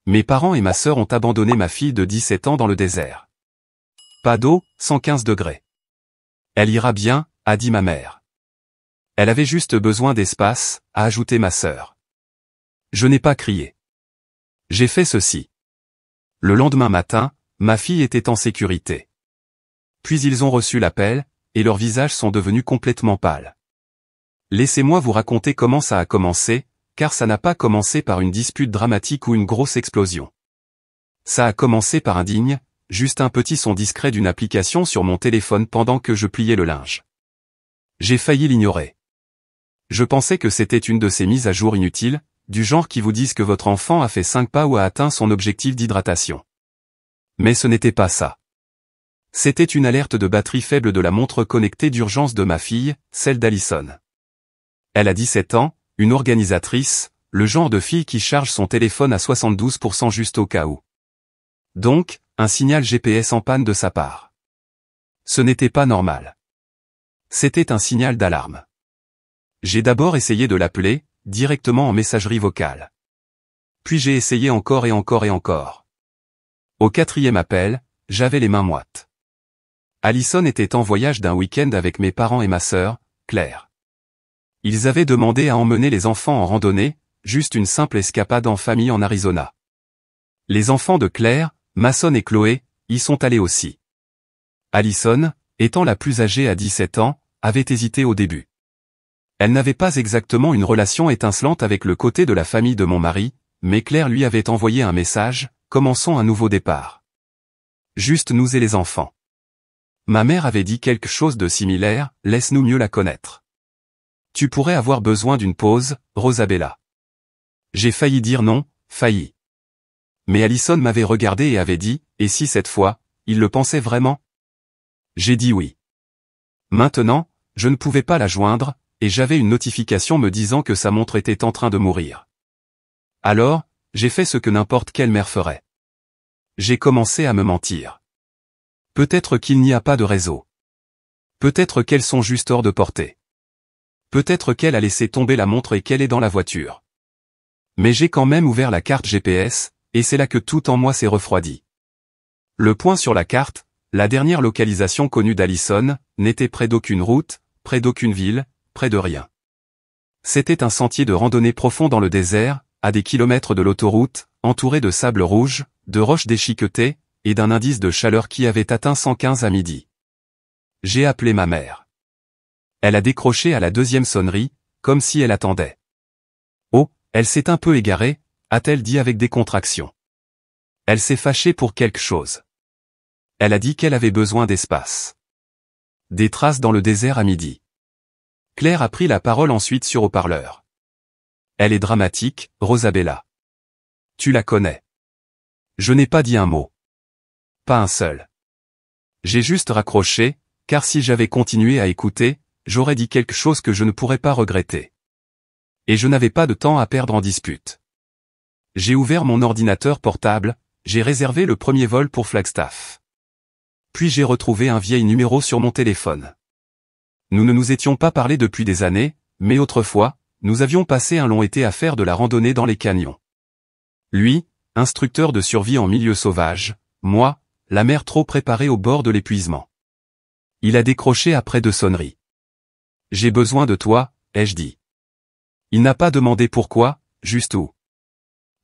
Mes parents et ma sœur ont abandonné ma fille de 17 ans dans le désert. Pas d'eau, 115 degrés. Elle ira bien, a dit ma mère. Elle avait juste besoin d'espace, a ajouté ma sœur. Je n'ai pas crié. J'ai fait ceci. Le lendemain matin, ma fille était en sécurité. Puis ils ont reçu l'appel, et leurs visages sont devenus complètement pâles. Laissez-moi vous raconter comment ça a commencé, car ça n'a pas commencé par une dispute dramatique ou une grosse explosion. Ça a commencé par un digne, juste un petit son discret d'une application sur mon téléphone pendant que je pliais le linge. J'ai failli l'ignorer. Je pensais que c'était une de ces mises à jour inutiles, du genre qui vous disent que votre enfant a fait 5 pas ou a atteint son objectif d'hydratation. Mais ce n'était pas ça. C'était une alerte de batterie faible de la montre connectée d'urgence de ma fille, celle d'Alison. Elle a 17 ans, une organisatrice, le genre de fille qui charge son téléphone à 72% juste au cas où. Donc, un signal GPS en panne de sa part. Ce n'était pas normal. C'était un signal d'alarme. J'ai d'abord essayé de l'appeler, directement en messagerie vocale. Puis j'ai essayé encore et encore et encore. Au 4e appel, j'avais les mains moites. Alison était en voyage d'un week-end avec mes parents et ma sœur, Claire. Ils avaient demandé à emmener les enfants en randonnée, juste une simple escapade en famille en Arizona. Les enfants de Claire, Mason et Chloé, y sont allés aussi. Alison, étant la plus âgée à 17 ans, avait hésité au début. Elle n'avait pas exactement une relation étincelante avec le côté de la famille de mon mari, mais Claire lui avait envoyé un message, commençons un nouveau départ. Juste nous et les enfants. Ma mère avait dit quelque chose de similaire, laisse-nous mieux la connaître. Tu pourrais avoir besoin d'une pause, Rosabella. J'ai failli dire non, failli. Mais Alison m'avait regardé et avait dit, et si cette fois, il le pensait vraiment? J'ai dit oui. Maintenant, je ne pouvais pas la joindre, et j'avais une notification me disant que sa montre était en train de mourir. Alors, j'ai fait ce que n'importe quelle mère ferait. J'ai commencé à me mentir. Peut-être qu'il n'y a pas de réseau. Peut-être qu'elles sont juste hors de portée. Peut-être qu'elle a laissé tomber la montre et qu'elle est dans la voiture. Mais j'ai quand même ouvert la carte GPS, et c'est là que tout en moi s'est refroidi. Le point sur la carte, la dernière localisation connue d'Alison, n'était près d'aucune route, près d'aucune ville, près de rien. C'était un sentier de randonnée profond dans le désert, à des kilomètres de l'autoroute, entouré de sable rouge, de roches déchiquetées, et d'un indice de chaleur qui avait atteint 115 à midi. J'ai appelé ma mère. Elle a décroché à la 2e sonnerie, comme si elle attendait. Oh, elle s'est un peu égarée, a-t-elle dit avec des contractions. Elle s'est fâchée pour quelque chose. Elle a dit qu'elle avait besoin d'espace. Des traces dans le désert à midi. Claire a pris la parole ensuite sur haut-parleur. Elle est dramatique, Rosabella. Tu la connais. Je n'ai pas dit un mot. Pas un seul. J'ai juste raccroché, car si j'avais continué à écouter, j'aurais dit quelque chose que je ne pourrais pas regretter. Et je n'avais pas de temps à perdre en dispute. J'ai ouvert mon ordinateur portable, j'ai réservé le premier vol pour Flagstaff. Puis j'ai retrouvé un vieil numéro sur mon téléphone. Nous ne nous étions pas parlé depuis des années, mais autrefois, nous avions passé un long été à faire de la randonnée dans les canyons. Lui, instructeur de survie en milieu sauvage, moi, la mère trop préparée au bord de l'épuisement. Il a décroché après 2 sonneries. J'ai besoin de toi, ai-je dit. Il n'a pas demandé pourquoi, juste où.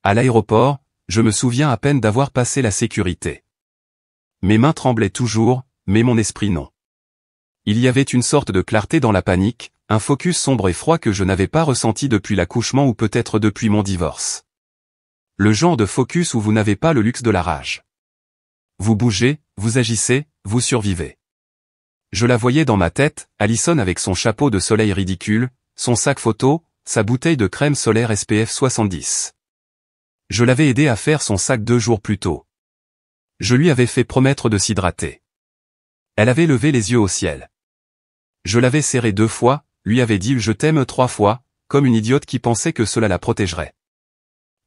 À l'aéroport, je me souviens à peine d'avoir passé la sécurité. Mes mains tremblaient toujours, mais mon esprit non. Il y avait une sorte de clarté dans la panique, un focus sombre et froid que je n'avais pas ressenti depuis l'accouchement ou peut-être depuis mon divorce. Le genre de focus où vous n'avez pas le luxe de la rage. Vous bougez, vous agissez, vous survivez. Je la voyais dans ma tête, Alison avec son chapeau de soleil ridicule, son sac photo, sa bouteille de crème solaire SPF 70. Je l'avais aidé à faire son sac 2 jours plus tôt. Je lui avais fait promettre de s'hydrater. Elle avait levé les yeux au ciel. Je l'avais serré 2 fois, lui avais dit « je t'aime » 3 fois, comme une idiote qui pensait que cela la protégerait.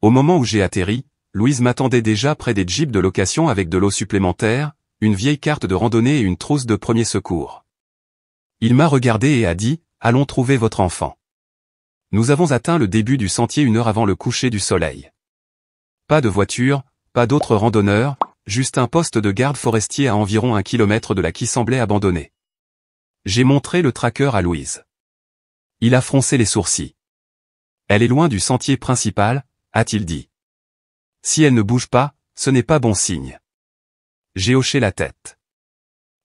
Au moment où j'ai atterri, Louise m'attendait déjà près des jeeps de location avec de l'eau supplémentaire, une vieille carte de randonnée et une trousse de premier secours. Il m'a regardé et a dit « allons trouver votre enfant ». Nous avons atteint le début du sentier 1 heure avant le coucher du soleil. Pas de voiture, pas d'autres randonneurs, juste un poste de garde forestier à environ 1 kilomètre de là qui semblait abandonné. J'ai montré le tracker à Louise. Il a froncé les sourcils. Elle est loin du sentier principal, a-t-il dit. Si elle ne bouge pas, ce n'est pas bon signe. J'ai hoché la tête.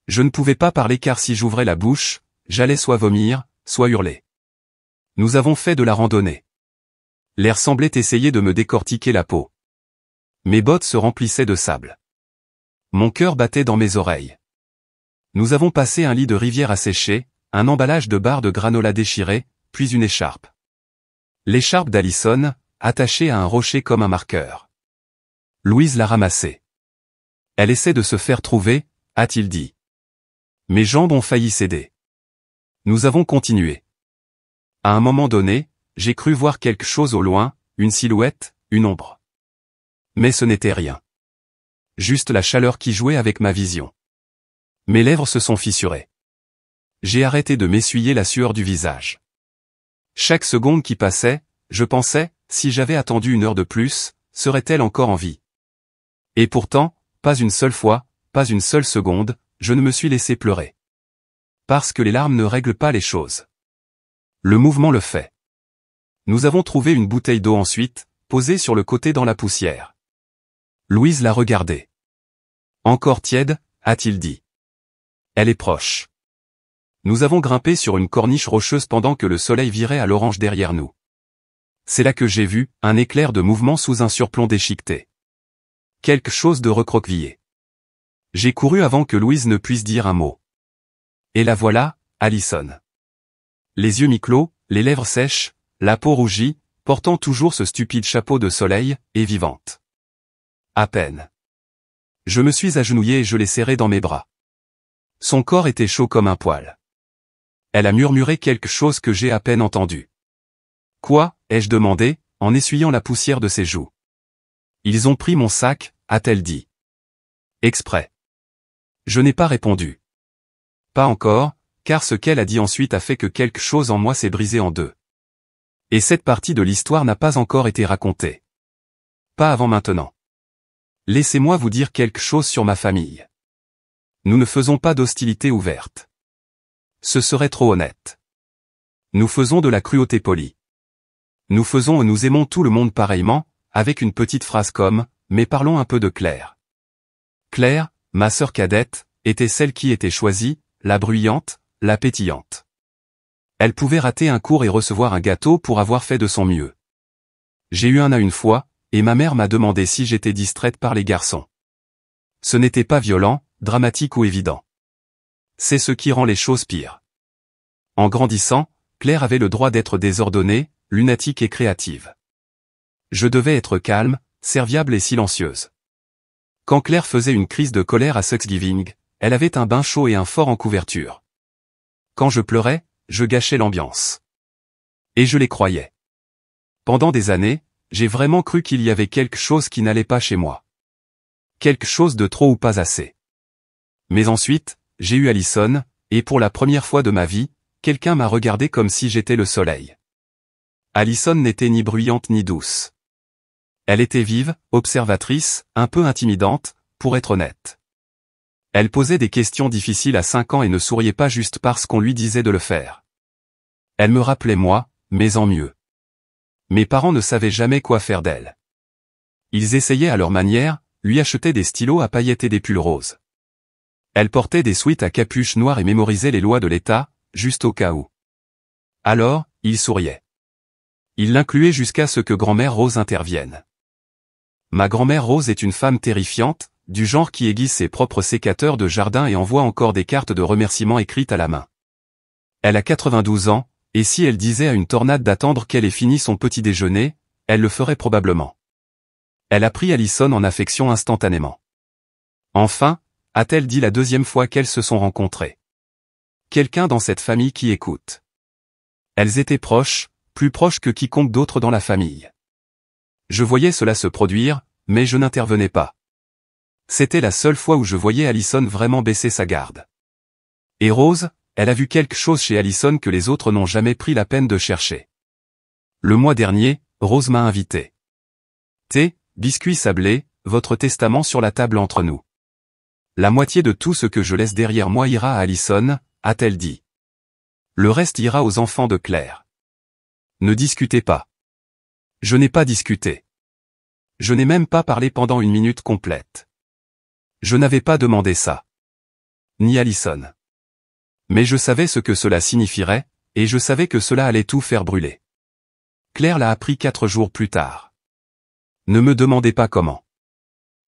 Je ne pouvais pas parler car si j'ouvrais la bouche, j'allais soit vomir, soit hurler. Nous avons fait de la randonnée. L'air semblait essayer de me décortiquer la peau. Mes bottes se remplissaient de sable. Mon cœur battait dans mes oreilles. Nous avons passé un lit de rivière asséché, un emballage de barres de granola déchirées, puis une écharpe. L'écharpe d'Alison, attachée à un rocher comme un marqueur. Louise l'a ramassée. Elle essaie de se faire trouver, a-t-il dit. Mes jambes ont failli céder. Nous avons continué. À un moment donné, j'ai cru voir quelque chose au loin, une silhouette, une ombre. Mais ce n'était rien. Juste la chaleur qui jouait avec ma vision. Mes lèvres se sont fissurées. J'ai arrêté de m'essuyer la sueur du visage. Chaque seconde qui passait, je pensais, si j'avais attendu 1 heure de plus, serait-elle encore en vie? Et pourtant, pas une seule fois, pas une seule seconde, je ne me suis laissé pleurer. Parce que les larmes ne règlent pas les choses. Le mouvement le fait. Nous avons trouvé une bouteille d'eau ensuite, posée sur le côté dans la poussière. Louise l'a regardée. Encore tiède, a-t-il dit. Elle est proche. Nous avons grimpé sur une corniche rocheuse pendant que le soleil virait à l'orange derrière nous. C'est là que j'ai vu un éclair de mouvement sous un surplomb déchiqueté. Quelque chose de recroquevillé. J'ai couru avant que Louise ne puisse dire un mot. Et la voilà, Alison. Les yeux mi-clos, les lèvres sèches, la peau rougie, portant toujours ce stupide chapeau de soleil, et vivante. À peine. Je me suis agenouillé et je l'ai serré dans mes bras. Son corps était chaud comme un poêle. Elle a murmuré quelque chose que j'ai à peine entendu. Quoi, ai-je demandé, en essuyant la poussière de ses joues. Ils ont pris mon sac, a-t-elle dit. Exprès. Je n'ai pas répondu. Pas encore, car ce qu'elle a dit ensuite a fait que quelque chose en moi s'est brisé en deux. Et cette partie de l'histoire n'a pas encore été racontée. Pas avant maintenant. Laissez-moi vous dire quelque chose sur ma famille. Nous ne faisons pas d'hostilité ouverte. Ce serait trop honnête. Nous faisons de la cruauté polie. Nous aimons tout le monde pareillement, avec une petite phrase comme « mais parlons un peu de Claire ». Claire, ma sœur cadette, était celle qui était choisie, la bruyante, la pétillante. Elle pouvait rater un cours et recevoir un gâteau pour avoir fait de son mieux. J'ai eu un à une fois, et ma mère m'a demandé si j'étais distraite par les garçons. Ce n'était pas violent, dramatique ou évident. C'est ce qui rend les choses pires. En grandissant, Claire avait le droit d'être désordonnée, lunatique et créative. Je devais être calme, serviable et silencieuse. Quand Claire faisait une crise de colère à Thanksgiving, elle avait un bain chaud et un fort en couverture. Quand je pleurais, je gâchais l'ambiance. Et je les croyais. Pendant des années, j'ai vraiment cru qu'il y avait quelque chose qui n'allait pas chez moi. Quelque chose de trop ou pas assez. Mais ensuite, j'ai eu Alison, et pour la première fois de ma vie, quelqu'un m'a regardé comme si j'étais le soleil. Alison n'était ni bruyante ni douce. Elle était vive, observatrice, un peu intimidante, pour être honnête. Elle posait des questions difficiles à 5 ans et ne souriait pas juste parce qu'on lui disait de le faire. Elle me rappelait moi, mais en mieux. Mes parents ne savaient jamais quoi faire d'elle. Ils essayaient à leur manière, lui achetaient des stylos à paillettes et des pulls roses. Elle portait des sweats à capuche noire et mémorisait les lois de l'État, juste au cas où. Alors, il souriait. Il l'incluait jusqu'à ce que grand-mère Rose intervienne. Ma grand-mère Rose est une femme terrifiante, du genre qui aiguise ses propres sécateurs de jardin et envoie encore des cartes de remerciement écrites à la main. Elle a 92 ans, et si elle disait à une tornade d'attendre qu'elle ait fini son petit déjeuner, elle le ferait probablement. Elle a pris Alison en affection instantanément. Enfin, a-t-elle dit la 2e fois qu'elles se sont rencontrées. Quelqu'un dans cette famille qui écoute. Elles étaient proches, plus proches que quiconque d'autre dans la famille. Je voyais cela se produire, mais je n'intervenais pas. C'était la seule fois où je voyais Alison vraiment baisser sa garde. Et Rose, elle a vu quelque chose chez Alison que les autres n'ont jamais pris la peine de chercher. Le mois dernier, Rose m'a invité. Thé, biscuits sablés, votre testament sur la table entre nous. La moitié de tout ce que je laisse derrière moi ira à Allison, a-t-elle dit. Le reste ira aux enfants de Claire. Ne discutez pas. Je n'ai pas discuté. Je n'ai même pas parlé pendant 1 minute complète. Je n'avais pas demandé ça. Ni Allison. Mais je savais ce que cela signifierait, et je savais que cela allait tout faire brûler. Claire l'a appris 4 jours plus tard. Ne me demandez pas comment.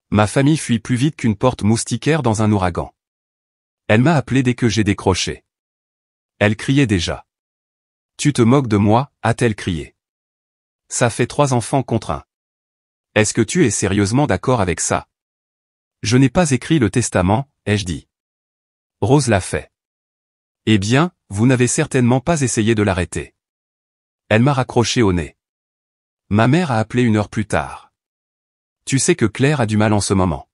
Ma famille fuit plus vite qu'une porte moustiquaire dans un ouragan. Elle m'a appelé dès que j'ai décroché. Elle criait déjà. Tu te moques de moi, a-t-elle crié. Ça fait 3 enfants contre 1. Est-ce que tu es sérieusement d'accord avec ça? Je n'ai pas écrit le testament, ai-je dit. Rose l'a fait. Eh bien, vous n'avez certainement pas essayé de l'arrêter. Elle m'a raccroché au nez. Ma mère a appelé 1 heure plus tard. Tu sais que Claire a du mal en ce moment.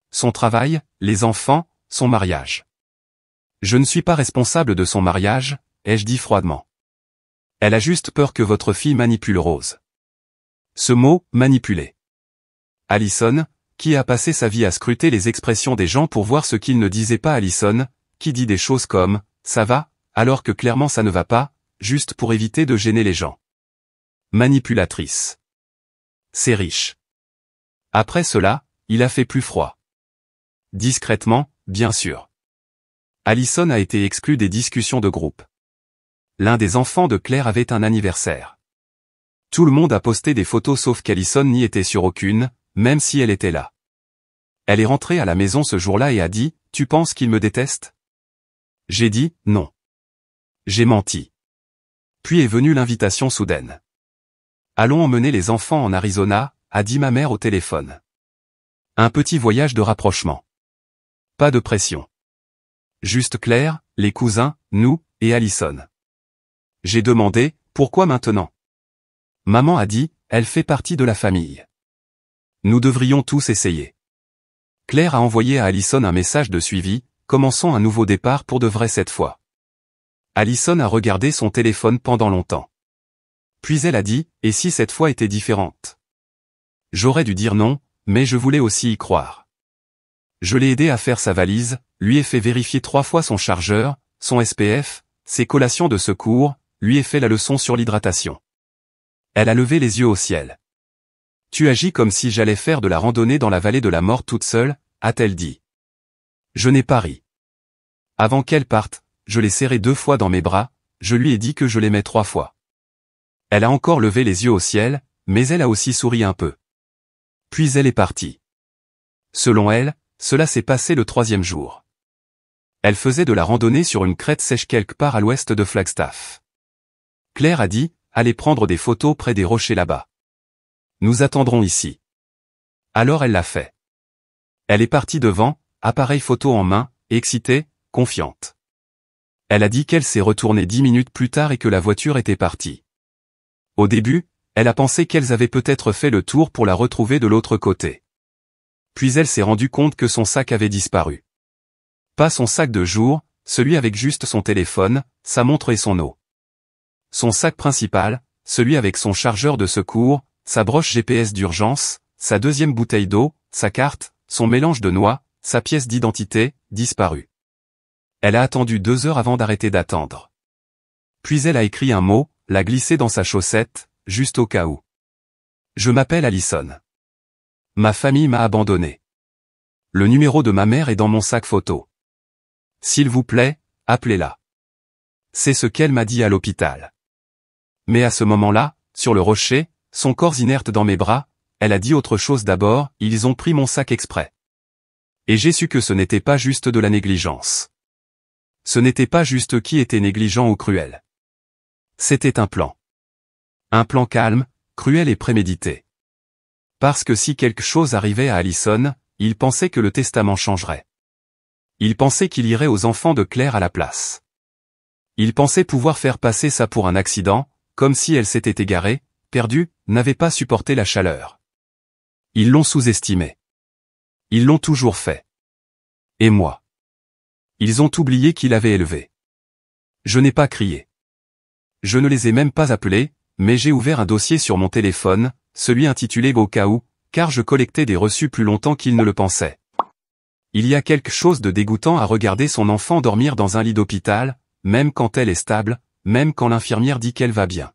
Son travail, les enfants, son mariage. Je ne suis pas responsable de son mariage, ai-je dit froidement. Elle a juste peur que votre fille manipule Rose. Ce mot, manipuler. Allison, qui a passé sa vie à scruter les expressions des gens pour voir ce qu'ils ne disaient pas. Allison, qui dit des choses comme « ça va », alors que clairement ça ne va pas, juste pour éviter de gêner les gens. Manipulatrice. C'est riche. Après cela, il a fait plus froid. Discrètement, bien sûr. Allison a été exclue des discussions de groupe. L'un des enfants de Claire avait un anniversaire. Tout le monde a posté des photos sauf qu'Allison n'y était sur aucune, même si elle était là. Elle est rentrée à la maison ce jour-là et a dit « Tu penses qu'il me déteste ?» J'ai dit « Non. » J'ai menti. Puis est venue l'invitation soudaine. « Allons emmener les enfants en Arizona », a dit ma mère au téléphone. Un petit voyage de rapprochement. Pas de pression. Juste Claire, les cousins, nous, et Allison. J'ai demandé « Pourquoi maintenant ?» Maman a dit « Elle fait partie de la famille. » Nous devrions tous essayer. Claire a envoyé à Allison un message de suivi, commençons un nouveau départ pour de vrai cette fois. Allison a regardé son téléphone pendant longtemps. Puis elle a dit, et si cette fois était différente? J'aurais dû dire non, mais je voulais aussi y croire. Je l'ai aidé à faire sa valise, lui ai fait vérifier 3 fois son chargeur, son SPF, ses collations de secours, lui ai fait la leçon sur l'hydratation. Elle a levé les yeux au ciel. Tu agis comme si j'allais faire de la randonnée dans la vallée de la mort toute seule, a-t-elle dit. Je n'ai pas ri. Avant qu'elle parte, je l'ai serrée 2 fois dans mes bras, je lui ai dit que je l'aimais 3 fois. Elle a encore levé les yeux au ciel, mais elle a aussi souri un peu. Puis elle est partie. Selon elle, cela s'est passé le 3e jour. Elle faisait de la randonnée sur une crête sèche quelque part à l'ouest de Flagstaff. Claire a dit, allez prendre des photos près des rochers là-bas. Nous attendrons ici. Alors elle l'a fait. Elle est partie devant, appareil photo en main, excitée, confiante. Elle a dit qu'elle s'est retournée 10 minutes plus tard et que la voiture était partie. Au début, elle a pensé qu'elles avaient peut-être fait le tour pour la retrouver de l'autre côté. Puis elle s'est rendue compte que son sac avait disparu. Pas son sac de jour, celui avec juste son téléphone, sa montre et son eau. Son sac principal, celui avec son chargeur de secours, sa broche GPS d'urgence, sa 2e bouteille d'eau, sa carte, son mélange de noix, sa pièce d'identité, disparu. Elle a attendu 2 heures avant d'arrêter d'attendre. Puis elle a écrit un mot, l'a glissé dans sa chaussette, juste au cas où. Je m'appelle Allison. Ma famille m'a abandonné. Le numéro de ma mère est dans mon sac photo. S'il vous plaît, appelez-la. C'est ce qu'elle m'a dit à l'hôpital. Mais à ce moment-là, sur le rocher, son corps inerte dans mes bras, elle a dit autre chose d'abord, ils ont pris mon sac exprès. Et j'ai su que ce n'était pas juste de la négligence. Ce n'était pas juste qui était négligent ou cruel. C'était un plan. Un plan calme, cruel et prémédité. Parce que si quelque chose arrivait à Allison, il pensait que le testament changerait. Il pensait qu'il irait aux enfants de Claire à la place. Il pensait pouvoir faire passer ça pour un accident, comme si elle s'était égarée, perdue, n'avait pas supporté la chaleur. Ils l'ont sous-estimé. Ils l'ont toujours fait. Et moi. Ils ont oublié qu'il avait élevé. Je n'ai pas crié. Je ne les ai même pas appelés, mais j'ai ouvert un dossier sur mon téléphone, celui intitulé au cas où, car je collectais des reçus plus longtemps qu'il ne le pensait. Il y a quelque chose de dégoûtant à regarder son enfant dormir dans un lit d'hôpital, même quand elle est stable, même quand l'infirmière dit qu'elle va bien.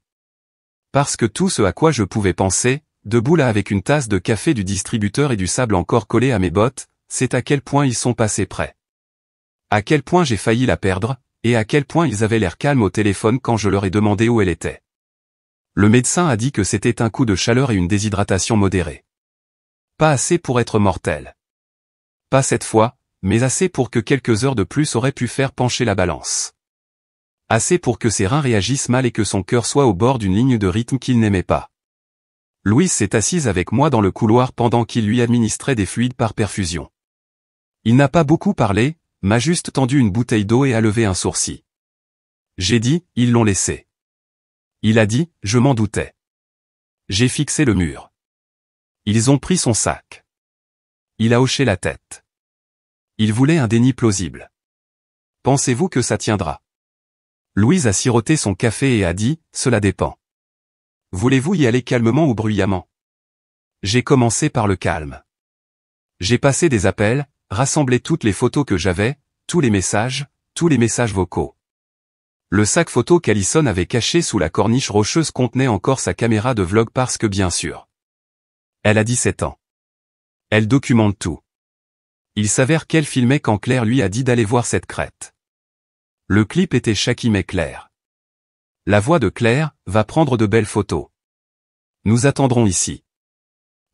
Parce que tout ce à quoi je pouvais penser, debout là avec une tasse de café du distributeur et du sable encore collé à mes bottes, c'est à quel point ils sont passés près. À quel point j'ai failli la perdre, et à quel point ils avaient l'air calmes au téléphone quand je leur ai demandé où elle était. Le médecin a dit que c'était un coup de chaleur et une déshydratation modérée. Pas assez pour être mortel. Pas cette fois, mais assez pour que quelques heures de plus auraient pu faire pencher la balance. Assez pour que ses reins réagissent mal et que son cœur soit au bord d'une ligne de rythme qu'il n'aimait pas. Louise s'est assise avec moi dans le couloir pendant qu'il lui administrait des fluides par perfusion. Il n'a pas beaucoup parlé, m'a juste tendu une bouteille d'eau et a levé un sourcil. J'ai dit, ils l'ont laissé. Il a dit, je m'en doutais. J'ai fixé le mur. Ils ont pris son sac. Il a hoché la tête. Il voulait un déni plausible. Pensez-vous que ça tiendra? Louise a siroté son café et a dit, cela dépend. Voulez-vous y aller calmement ou bruyamment? J'ai commencé par le calme. J'ai passé des appels, rassemblé toutes les photos que j'avais, tous les messages vocaux. Le sac photo qu'Alison avait caché sous la corniche rocheuse contenait encore sa caméra de vlog parce que bien sûr. Elle a 17 ans. Elle documente tout. Il s'avère qu'elle filmait quand Claire lui a dit d'aller voir cette crête. Le clip était Shaki mais Claire. La voix de Claire va prendre de belles photos. Nous attendrons ici.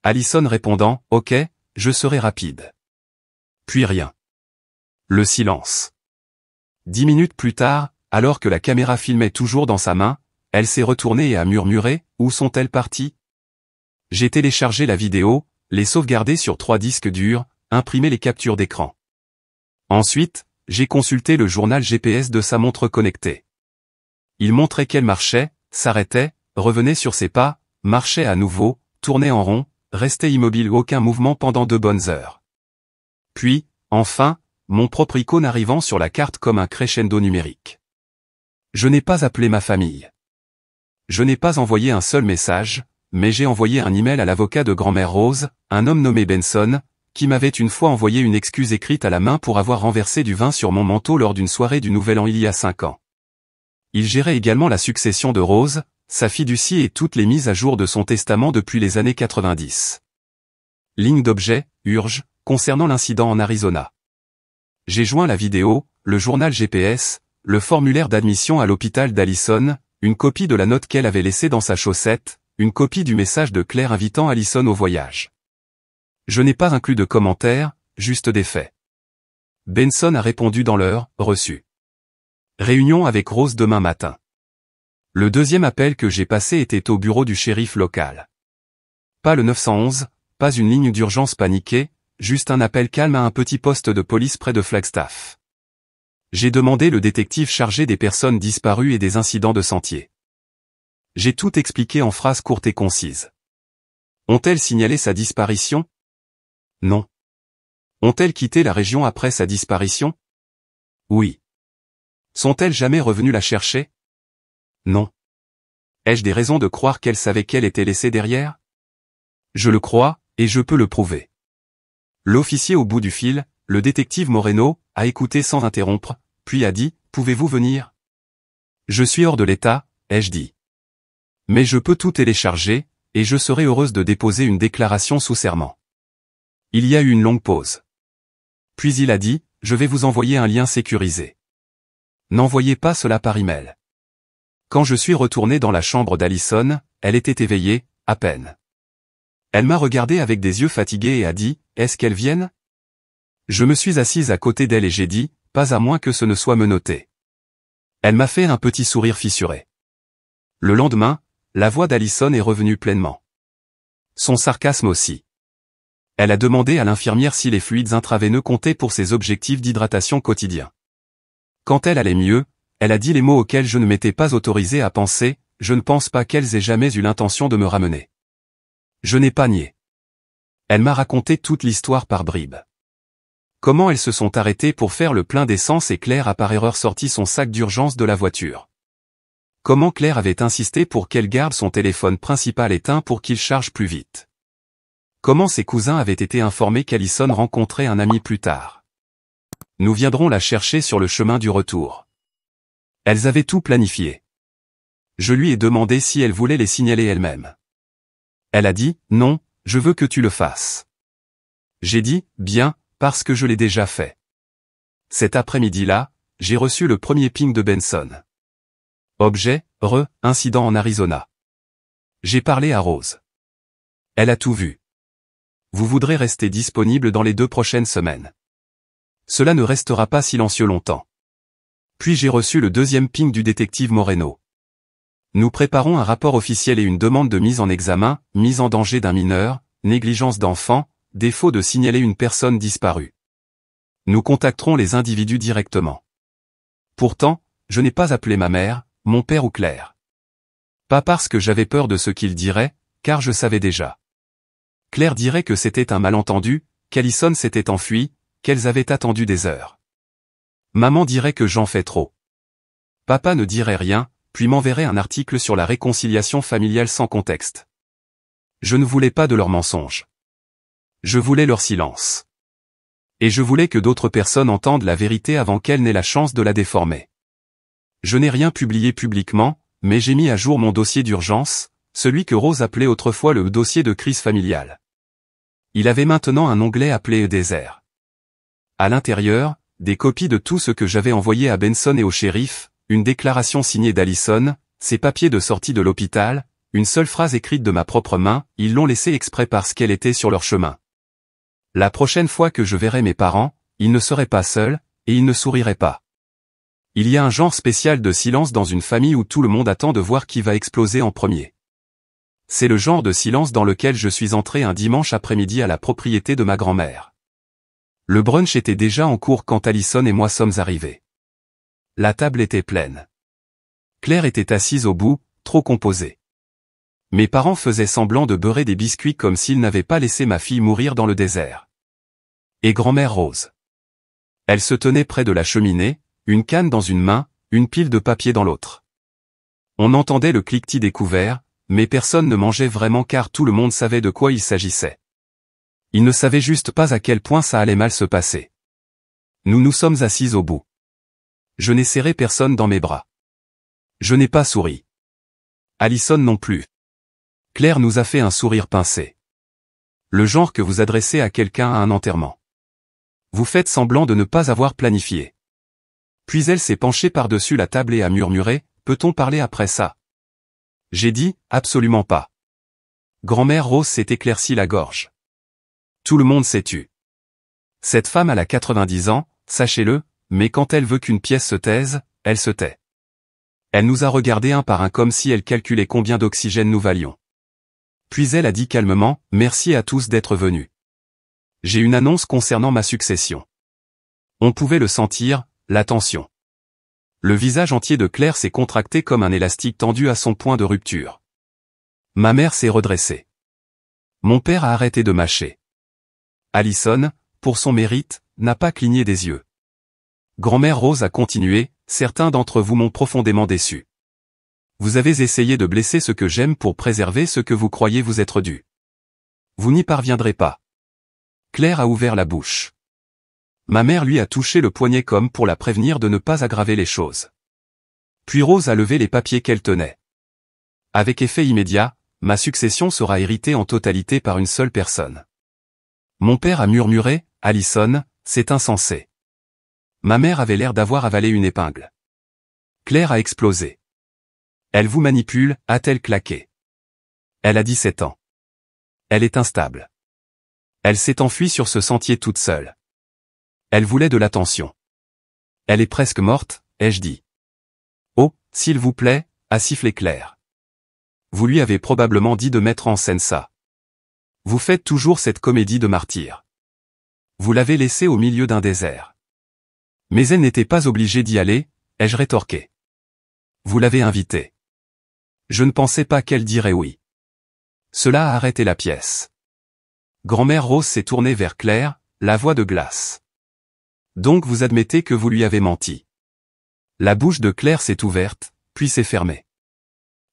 Alison répondant, ok, je serai rapide. Puis rien. Le silence. 10 minutes plus tard, alors que la caméra filmait toujours dans sa main, elle s'est retournée et a murmuré, où sont-elles parties? J'ai téléchargé la vidéo, les sauvegardé sur 3 disques durs, imprimé les captures d'écran. Ensuite, j'ai consulté le journal GPS de sa montre connectée. Il montrait qu'elle marchait, s'arrêtait, revenait sur ses pas, marchait à nouveau, tournait en rond, restait immobile aucun mouvement pendant 2 bonnes heures. Puis, enfin, mon propre icône arrivant sur la carte comme un crescendo numérique. Je n'ai pas appelé ma famille. Je n'ai pas envoyé un seul message, mais j'ai envoyé un email à l'avocat de grand-mère Rose, un homme nommé Benson, qui m'avait une fois envoyé une excuse écrite à la main pour avoir renversé du vin sur mon manteau lors d'une soirée du Nouvel An il y a 5 ans. Il gérait également la succession de Rose, sa fiducie et toutes les mises à jour de son testament depuis les années 90. Ligne d'objet, urge, concernant l'incident en Arizona. J'ai joint la vidéo, le journal GPS, le formulaire d'admission à l'hôpital d'Alison, une copie de la note qu'elle avait laissée dans sa chaussette, une copie du message de Claire invitant Alison au voyage. Je n'ai pas inclus de commentaires, juste des faits. Benson a répondu dans l'heure, reçu. Réunion avec Rose demain matin. Le deuxième appel que j'ai passé était au bureau du shérif local. Pas le 911, pas une ligne d'urgence paniquée, juste un appel calme à un petit poste de police près de Flagstaff. J'ai demandé le détective chargé des personnes disparues et des incidents de sentier. J'ai tout expliqué en phrases courtes et concises. Ont-elles signalé sa disparition? Non. Ont-elles quitté la région après sa disparition? Oui. Sont-elles jamais revenues la chercher? Non. Ai-je des raisons de croire qu'elle savait qu'elle était laissée derrière? Je le crois, et je peux le prouver. L'officier au bout du fil, le détective Moreno, a écouté sans interrompre, puis a dit, pouvez-vous venir? Je suis hors de l'état, ai-je dit. Mais je peux tout télécharger, et je serai heureuse de déposer une déclaration sous serment. Il y a eu une longue pause. Puis il a dit, je vais vous envoyer un lien sécurisé. N'envoyez pas cela par email. Quand je suis retourné dans la chambre d'Alison, elle était éveillée, à peine. Elle m'a regardé avec des yeux fatigués et a dit, est-ce qu'elles viennent? Je me suis assise à côté d'elle et j'ai dit, pas à moins que ce ne soit menotté. Elle m'a fait un petit sourire fissuré. Le lendemain, la voix d'Alison est revenue pleinement. Son sarcasme aussi. Elle a demandé à l'infirmière si les fluides intraveineux comptaient pour ses objectifs d'hydratation quotidiens. Quand elle allait mieux, elle a dit les mots auxquels je ne m'étais pas autorisé à penser, je ne pense pas qu'elles aient jamais eu l'intention de me ramener. Je n'ai pas nié. Elle m'a raconté toute l'histoire par bribes. Comment elles se sont arrêtées pour faire le plein d'essence et Claire a par erreur sorti son sac d'urgence de la voiture. Comment Claire avait insisté pour qu'elle garde son téléphone principal éteint pour qu'il charge plus vite. Comment ses cousins avaient été informés qu'Alison rencontrait un ami plus tard. Nous viendrons la chercher sur le chemin du retour. Elles avaient tout planifié. Je lui ai demandé si elle voulait les signaler elle-même. Elle a dit, non, je veux que tu le fasses. J'ai dit, bien, parce que je l'ai déjà fait. Cet après-midi-là, j'ai reçu le premier ping de Benson. Objet, incident en Arizona. J'ai parlé à Rose. Elle a tout vu. Vous voudrez rester disponible dans les 2 prochaines semaines. Cela ne restera pas silencieux longtemps. Puis j'ai reçu le deuxième ping du détective Moreno. Nous préparons un rapport officiel et une demande de mise en examen, mise en danger d'un mineur, négligence d'enfant, défaut de signaler une personne disparue. Nous contacterons les individus directement. Pourtant, je n'ai pas appelé ma mère, mon père ou Claire. Pas parce que j'avais peur de ce qu'ils diraient, car je savais déjà. Claire dirait que c'était un malentendu, qu'Alison s'était enfuie, qu'elles avaient attendu des heures. Maman dirait que j'en fais trop. Papa ne dirait rien, puis m'enverrait un article sur la réconciliation familiale sans contexte. Je ne voulais pas de leurs mensonges. Je voulais leur silence. Et je voulais que d'autres personnes entendent la vérité avant qu'elles n'aient la chance de la déformer. Je n'ai rien publié publiquement, mais j'ai mis à jour mon dossier d'urgence, celui que Rose appelait autrefois le dossier de crise familiale. Il avait maintenant un onglet appelé désert. À l'intérieur, des copies de tout ce que j'avais envoyé à Benson et au shérif, une déclaration signée d'Alison, ses papiers de sortie de l'hôpital, une seule phrase écrite de ma propre main, ils l'ont laissée exprès parce qu'elle était sur leur chemin. La prochaine fois que je verrai mes parents, ils ne seraient pas seuls, et ils ne souriraient pas. Il y a un genre spécial de silence dans une famille où tout le monde attend de voir qui va exploser en premier. C'est le genre de silence dans lequel je suis entré un dimanche après-midi à la propriété de ma grand-mère. Le brunch était déjà en cours quand Alison et moi sommes arrivés. La table était pleine. Claire était assise au bout, trop composée. Mes parents faisaient semblant de beurrer des biscuits comme s'ils n'avaient pas laissé ma fille mourir dans le désert. Et grand-mère Rose. Elle se tenait près de la cheminée, une canne dans une main, une pile de papier dans l'autre. On entendait le cliquetis des couverts, mais personne ne mangeait vraiment car tout le monde savait de quoi il s'agissait. Ils ne savaient juste pas à quel point ça allait mal se passer. Nous nous sommes assis au bout. Je n'ai serré personne dans mes bras. Je n'ai pas souri. Alison non plus. Claire nous a fait un sourire pincé. Le genre que vous adressez à quelqu'un à un enterrement. Vous faites semblant de ne pas avoir planifié. Puis elle s'est penchée par-dessus la table et a murmuré, « Peut-on parler après ça ?» J'ai dit, « Absolument pas. » Grand-mère Rose s'est éclaircie la gorge. Tout le monde s'est tu. Cette femme a 90 ans, sachez-le, mais quand elle veut qu'une pièce se taise, elle se tait. Elle nous a regardés un par un comme si elle calculait combien d'oxygène nous valions. Puis elle a dit calmement, « Merci à tous d'être venus. J'ai une annonce concernant ma succession. » On pouvait le sentir, la tension. Le visage entier de Claire s'est contracté comme un élastique tendu à son point de rupture. Ma mère s'est redressée. Mon père a arrêté de mâcher. Alison, pour son mérite, n'a pas cligné des yeux. Grand-mère Rose a continué, « Certains d'entre vous m'ont profondément déçu. Vous avez essayé de blesser ce que j'aime pour préserver ce que vous croyez vous être dû. Vous n'y parviendrez pas. » Claire a ouvert la bouche. Ma mère lui a touché le poignet comme pour la prévenir de ne pas aggraver les choses. Puis Rose a levé les papiers qu'elle tenait. Avec effet immédiat, ma succession sera héritée en totalité par une seule personne. Mon père a murmuré, « Alison, c'est insensé. » Ma mère avait l'air d'avoir avalé une épingle. Claire a explosé. Elle vous manipule, a-t-elle claqué. Elle a 17 ans. Elle est instable. Elle s'est enfuie sur ce sentier toute seule. Elle voulait de l'attention. Elle est presque morte, ai-je dit. Oh, s'il vous plaît, a sifflé Claire. Vous lui avez probablement dit de mettre en scène ça. Vous faites toujours cette comédie de martyr. Vous l'avez laissée au milieu d'un désert. Mais elle n'était pas obligée d'y aller, ai-je rétorqué. Vous l'avez invitée. Je ne pensais pas qu'elle dirait oui. Cela a arrêté la pièce. Grand-mère Rose s'est tournée vers Claire, la voix de glace. Donc vous admettez que vous lui avez menti. La bouche de Claire s'est ouverte, puis s'est fermée.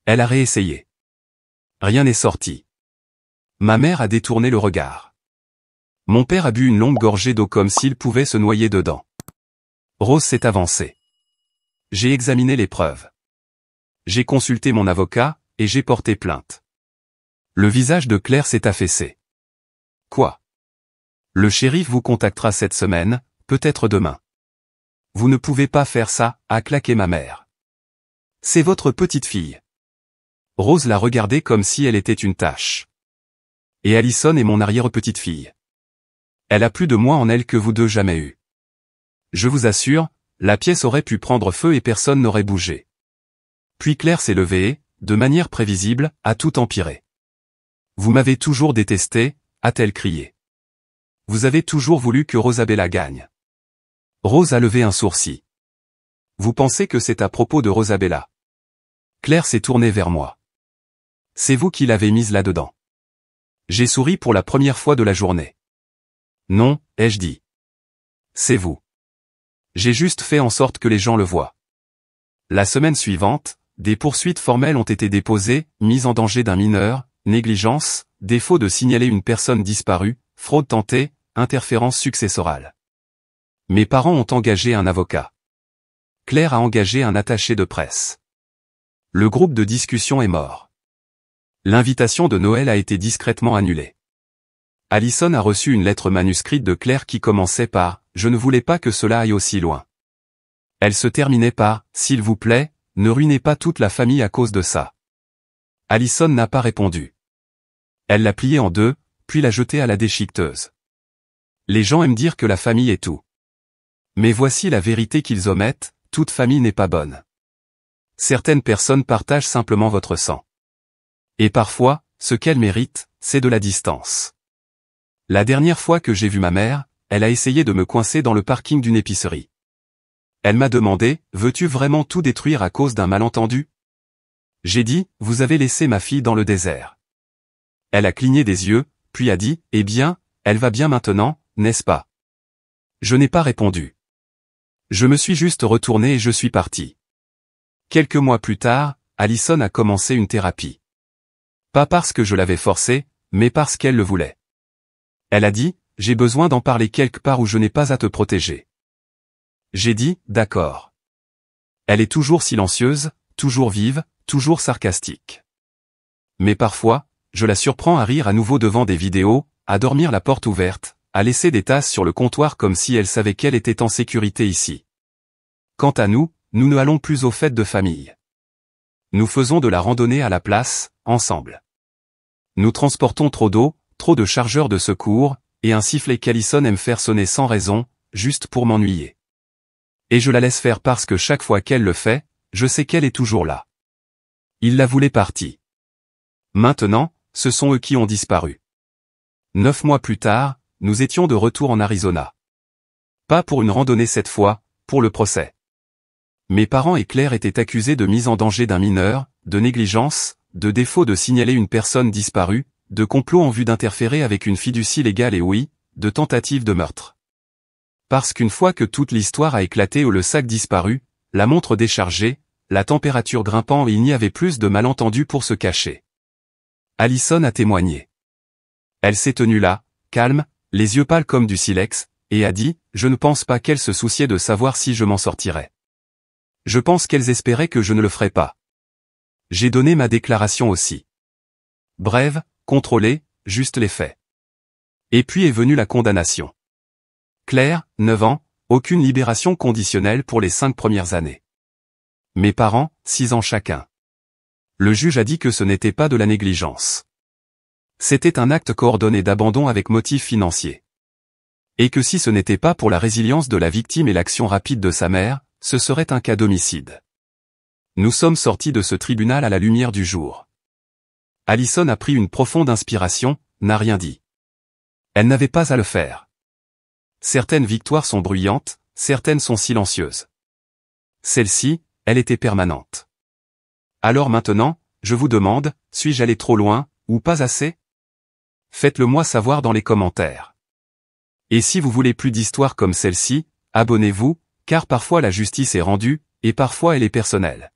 Elle a réessayé. Rien n'est sorti. Ma mère a détourné le regard. Mon père a bu une longue gorgée d'eau comme s'il pouvait se noyer dedans. Rose s'est avancée. J'ai examiné les preuves. J'ai consulté mon avocat, et j'ai porté plainte. Le visage de Claire s'est affaissé. Quoi? Le shérif vous contactera cette semaine, peut-être demain. Vous ne pouvez pas faire ça, a claqué ma mère. C'est votre petite fille. Rose l'a regardée comme si elle était une tâche. Et Allison est mon arrière-petite-fille. Elle a plus de moi en elle que vous deux jamais eu. Je vous assure, la pièce aurait pu prendre feu et personne n'aurait bougé. Puis Claire s'est levée et, de manière prévisible, a tout empiré. Vous m'avez toujours détesté, a-t-elle crié. Vous avez toujours voulu que Rosabella gagne. Rose a levé un sourcil. Vous pensez que c'est à propos de Rosabella? Claire s'est tournée vers moi. C'est vous qui l'avez mise là-dedans. J'ai souri pour la première fois de la journée. Non, ai-je dit. C'est vous. J'ai juste fait en sorte que les gens le voient. La semaine suivante, des poursuites formelles ont été déposées, mise en danger d'un mineur, négligence, défaut de signaler une personne disparue, fraude tentée, interférence successorale. Mes parents ont engagé un avocat. Claire a engagé un attaché de presse. Le groupe de discussion est mort. L'invitation de Noël a été discrètement annulée. Allison a reçu une lettre manuscrite de Claire qui commençait par « Je ne voulais pas que cela aille aussi loin ». Elle se terminait par « S'il vous plaît, ne ruinez pas toute la famille à cause de ça ». Allison n'a pas répondu. Elle l'a pliée en deux, puis l'a jetée à la déchiqueteuse. Les gens aiment dire que la famille est tout. Mais voici la vérité qu'ils omettent, toute famille n'est pas bonne. Certaines personnes partagent simplement votre sang. Et parfois, ce qu'elle mérite, c'est de la distance. La dernière fois que j'ai vu ma mère, elle a essayé de me coincer dans le parking d'une épicerie. Elle m'a demandé, veux-tu vraiment tout détruire à cause d'un malentendu? J'ai dit, vous avez laissé ma fille dans le désert. Elle a cligné des yeux, puis a dit, eh bien, elle va bien maintenant, n'est-ce pas? Je n'ai pas répondu. Je me suis juste retourné et je suis parti. Quelques mois plus tard, Allison a commencé une thérapie. Pas parce que je l'avais forcée, mais parce qu'elle le voulait. Elle a dit, j'ai besoin d'en parler quelque part où je n'ai pas à te protéger. J'ai dit, d'accord. Elle est toujours silencieuse, toujours vive, toujours sarcastique. Mais parfois, je la surprends à rire à nouveau devant des vidéos, à dormir la porte ouverte, à laisser des tasses sur le comptoir comme si elle savait qu'elle était en sécurité ici. Quant à nous, nous ne allons plus aux fêtes de famille. Nous faisons de la randonnée à la place, ensemble. Nous transportons trop d'eau, trop de chargeurs de secours, et un sifflet qu'Allison aime faire sonner sans raison, juste pour m'ennuyer. Et je la laisse faire parce que chaque fois qu'elle le fait, je sais qu'elle est toujours là. Il la voulait partie. Maintenant, ce sont eux qui ont disparu. 9 mois plus tard, nous étions de retour en Arizona. Pas pour une randonnée cette fois, pour le procès. Mes parents et Claire étaient accusés de mise en danger d'un mineur, de négligence, de défaut de signaler une personne disparue, de complot en vue d'interférer avec une fiducie légale et oui, de tentative de meurtre. Parce qu'une fois que toute l'histoire a éclaté ou le sac disparu, la montre déchargée, la température grimpant et il n'y avait plus de malentendus pour se cacher. Allison a témoigné. Elle s'est tenue là, calme, les yeux pâles comme du silex, et a dit, je ne pense pas qu'elles se souciaient de savoir si je m'en sortirais. Je pense qu'elles espéraient que je ne le ferais pas. J'ai donné ma déclaration aussi. Brève, contrôlée, juste les faits. Et puis est venue la condamnation. Claire, 9 ans, aucune libération conditionnelle pour les 5 premières années. Mes parents, 6 ans chacun. Le juge a dit que ce n'était pas de la négligence. C'était un acte coordonné d'abandon avec motif financier. Et que si ce n'était pas pour la résilience de la victime et l'action rapide de sa mère, ce serait un cas d'homicide. Nous sommes sortis de ce tribunal à la lumière du jour. Allison a pris une profonde inspiration, n'a rien dit. Elle n'avait pas à le faire. Certaines victoires sont bruyantes, certaines sont silencieuses. Celle-ci, elle était permanente. Alors maintenant, je vous demande, suis-je allé trop loin, ou pas assez? Faites-le moi savoir dans les commentaires. Et si vous voulez plus d'histoires comme celle-ci, abonnez-vous, car parfois la justice est rendue, et parfois elle est personnelle.